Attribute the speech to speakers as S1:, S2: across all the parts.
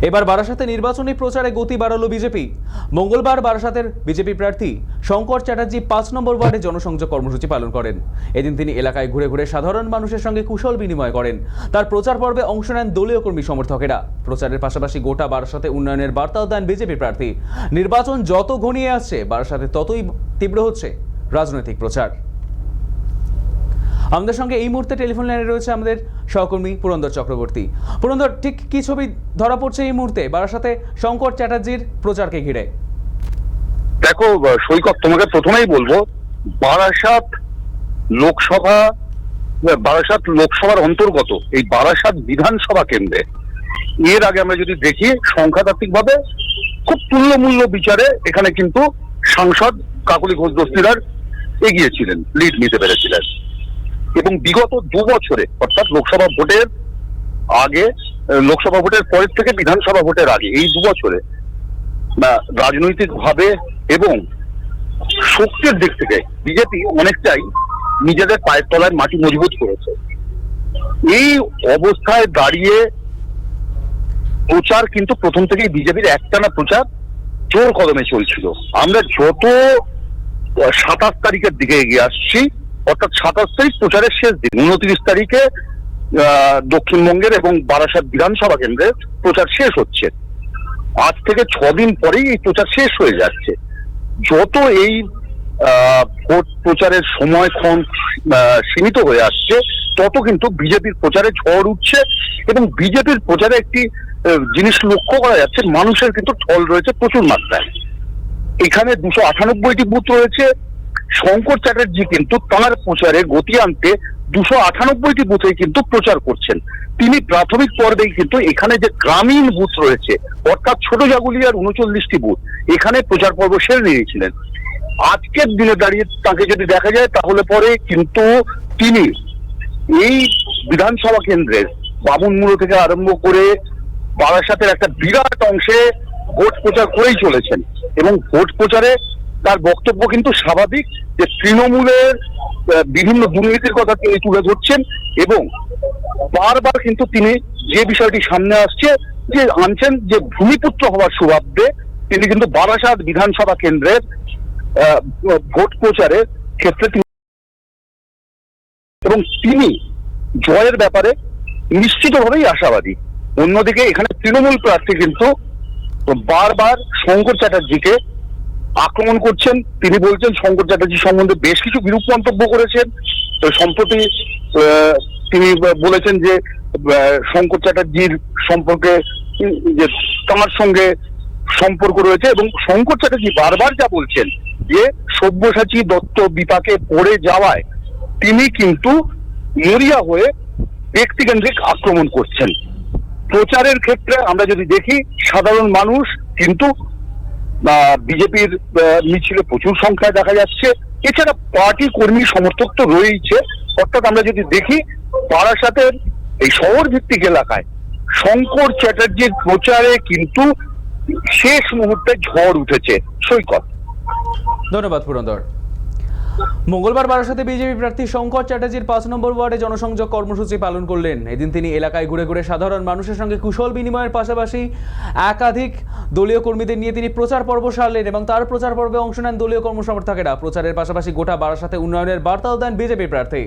S1: এবার বারাসাতে নির্বাচনী প্রচারে গতি বাড়ালো বিজেপি। মঙ্গলবার বারাসাতের বিজেপি প্রার্থী শঙ্কর চ্যাটার্জি ৫ নম্বর ওয়ার্ডে জনসংযোগ কর্মসূচি পালন করেন। এদিন তিনি এলাকায় ঘুরে ঘুরে সাধারণ মানুষের সঙ্গে কুশল বিনিময় করেন। তার প্রচার পর্বে অংশ নেন দলীয় কর্মী সমর্থকেরা। প্রচারের পাশাপাশি গোটা বারাসাতে উন্নয়নের বার্তাও দেন বিজেপি প্রার্থী। নির্বাচন যত ঘনিয়ে আসছে বারাসাতে ততই তীব্র হচ্ছে রাজনৈতিক প্রচার। আমাদের সঙ্গে এই মুহূর্তে টেলিফোন লাইনে রয়েছে আমাদের সহকর্মী পুরন্দর চক্রবর্তী। পুরন্দর, ঠিক কি ছবি ধরা পড়ছে এই মুহূর্তে বারাসাতে শঙ্কর চ্যাটার্জির প্রচারকে ঘিরে?
S2: দেখো সৈকত, তোমাকে প্রথমেই বলবো, বারাসাত লোকসভার অন্তর্গত এই বারাসাত বিধানসভা কেন্দ্রে এর আগে আমরা যদি দেখি সংখ্যাতাত্ত্বিক ভাবে খুব তুল্যমূল্য বিচারে এখানে কিন্তু সাংসদ কাকলি ঘোষ দস্তিদার এগিয়েছিলেন, লিড নিতে পেরেছিলেন। এবং বিগত 2 বছরে, অর্থাৎ লোকসভা ভোটের পরের থেকে বিধানসভা ভোটের আগে এই 2 বছরে রাজনৈতিক ভাবে এবং শক্তির দিক থেকে বিজেপি অনেকটাই নিজেদের পায়ের তলায় মাটি মজবুত করেছে। এই অবস্থায় দাঁড়িয়ে প্রচার কিন্তু প্রথম থেকেই বিজেপির একটানা প্রচার জোর কদমে চলছিল। আমরা যত 27 তারিখের দিকে এগিয়ে আসছি, অর্থাৎ 27 তারিখ প্রচারের শেষ দিন, 29 তারিখে দক্ষিণবঙ্গের এবং বারাসাত বিধানসভা কেন্দ্রে প্রচার শেষ হচ্ছে। আজ থেকে 6 দিন পরেই এই প্রচার শেষ হয়ে যাচ্ছে। যত এই ভোট প্রচারের সময়ক্ষণ সীমিত হয়ে আসছে, তত কিন্তু বিজেপির প্রচারে ঝড় উঠছে। এবং বিজেপির প্রচারে একটি জিনিস লক্ষ্য করা যাচ্ছে, মানুষের কিন্তু ঢল রয়েছে প্রচুর মাত্রায়। এখানে 298টি বুথ রয়েছে। শঙ্কর চ্যাটার্জি কিন্তু তাঁর প্রচারে গতি আনতে 298টি বুথে কিন্তু প্রচার করছেন। তিনি প্রাথমিক পর্বেই কিন্তু এখানে যে গ্রামীণ বুথ রয়েছে, অর্থাৎ ছোট জাগুলিয়ার 39টি বুথ, এখানে প্রচার পর্ব সেরে নিয়েছিলেন। আজকের দিনে দাঁড়িয়ে তাকে যদি দেখা যায়, তাহলে পরে কিন্তু তিনি এই বিধানসভা কেন্দ্রের বামুনমূল থেকে আরম্ভ করে বারাসাতের একটা বিরাট অংশে ভোট প্রচার করেই চলেছেন। এবং ভোট প্রচারে তার বক্তব্য কিন্তু স্বাভাবিক, যে তৃণমূলের বিভিন্ন দুর্নীতির কথা তিনি তুলে ধরছেন। এবং বারবার কিন্তু তিনি যে বিষয়টি সামনে আসছে, যে আনছেন যে ভূমিপুত্র হওয়ার সুবাদে তিনি কিন্তু বারাসাত বিধানসভা কেন্দ্রের ভোট প্রচারের ক্ষেত্রে এবং তিনি জয়ের ব্যাপারে নিশ্চিতভাবেই আশাবাদী। অন্যদিকে এখানে তৃণমূল প্রার্থী কিন্তু বারবার শঙ্কর চ্যাটার্জিকে আক্রমণ করছেন। তিনি বলছেন, শঙ্কর চ্যাটার্জি সম্বন্ধে বেশ কিছু বিরূপ মন্তব্য করেছেন। তো সম্প্রতি তিনি বলেছেন যে শঙ্কর চ্যাটার্জির সম্পর্কে যে তাঁর সঙ্গে সম্পর্ক রয়েছে। এবং শঙ্কর চ্যাটার্জি বারবার যা বলছেন যে সব্যসাচী দত্ত বিপাকে পড়ে যাওয়ায় তিনি কিন্তু মরিয়া হয়ে ব্যক্তিকেন্দ্রিক আক্রমণ করছেন। প্রচারের ক্ষেত্রে আমরা যদি দেখি, সাধারণ মানুষ কিন্তু বিজেপির মিছিলে প্রচুর সংখ্যায় দেখা যাচ্ছে। এছাড়া পার্টি কর্মী সমর্থক তো রয়েছে। অর্থাৎ আমরা যদি দেখি, বারাসাতের এই শহর ভিত্তিক এলাকায় শঙ্কর চ্যাটার্জির প্রচারে কিন্তু শেষ মুহূর্তে ঝড় উঠেছে। সৈকত,
S1: ধন্যবাদ পুরন্দর। মঙ্গলবার বারাসাতে বিজেপি প্রার্থী শঙ্কর চ্যাটার্জির ৫ নম্বর ওয়ার্ডে জনসংযোগ কর্মসূচি পালন করলেন। এদিন তিনি এলাকায় ঘুরে ঘুরে সাধারণ মানুষের সঙ্গে কুশল বিনিময়ের পাশাপাশি একাধিক দলীয় কর্মীদের নিয়ে তিনি প্রচার পর্ব সারলেন এবং তার প্রচার পর্বে অংশ নেন দলীয় কর্মসমর্থকেরা। প্রচারের পাশাপাশি গোটা বারাসাতে উন্নয়নের বার্তাও দেন বিজেপি প্রার্থী।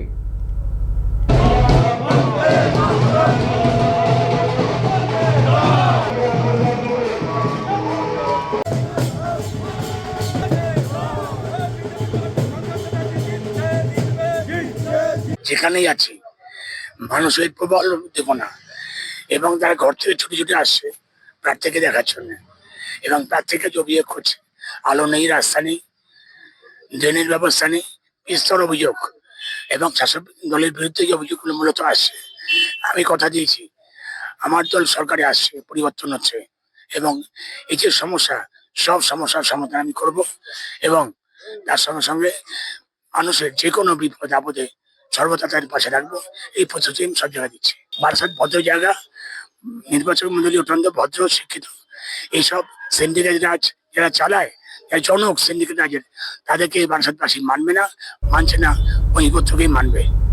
S3: যেখানেই আছি মানুষের প্রবল উদ্দীপনা, এবং তারা ঘর থেকে ছুটে ছুটে আসছে প্রার্থীকে দেখার জন্য, এবং প্রার্থীকে জবিয়ে করছে। আলো নেই, রাস্তা নেই, ড্রেনের ব্যবস্থা নেই, স্তর অভিযোগ এবং শাসক দলের বিরুদ্ধে যে অভিযোগগুলো মূলত আসছে। আমি কথা দিয়েছি, আমার দল সরকারে আসছে, পরিবর্তন হচ্ছে, এবং এই যে সমস্যা, সব সমস্যার সমাধান আমি করব। এবং তার সঙ্গে সঙ্গে মানুষের যে কোনো বিপদ আপদে সর্বদা তাদের পাশে রাখবো, এই প্রস্তুতি আমি সব জায়গায় দিচ্ছি। বারাসাত ভদ্র জায়গা, নির্বাচন মন্ডলী অত্যন্ত ভদ্র শিক্ষিত। এইসব সিন্ডিকেট রাজ যারা চালায়, যারা জনক সিন্ডিকেট রাজের, তাদেরকে বারাসাতবাসী মানবে না, মানছে না, ওই গোত্রকেই মানবে।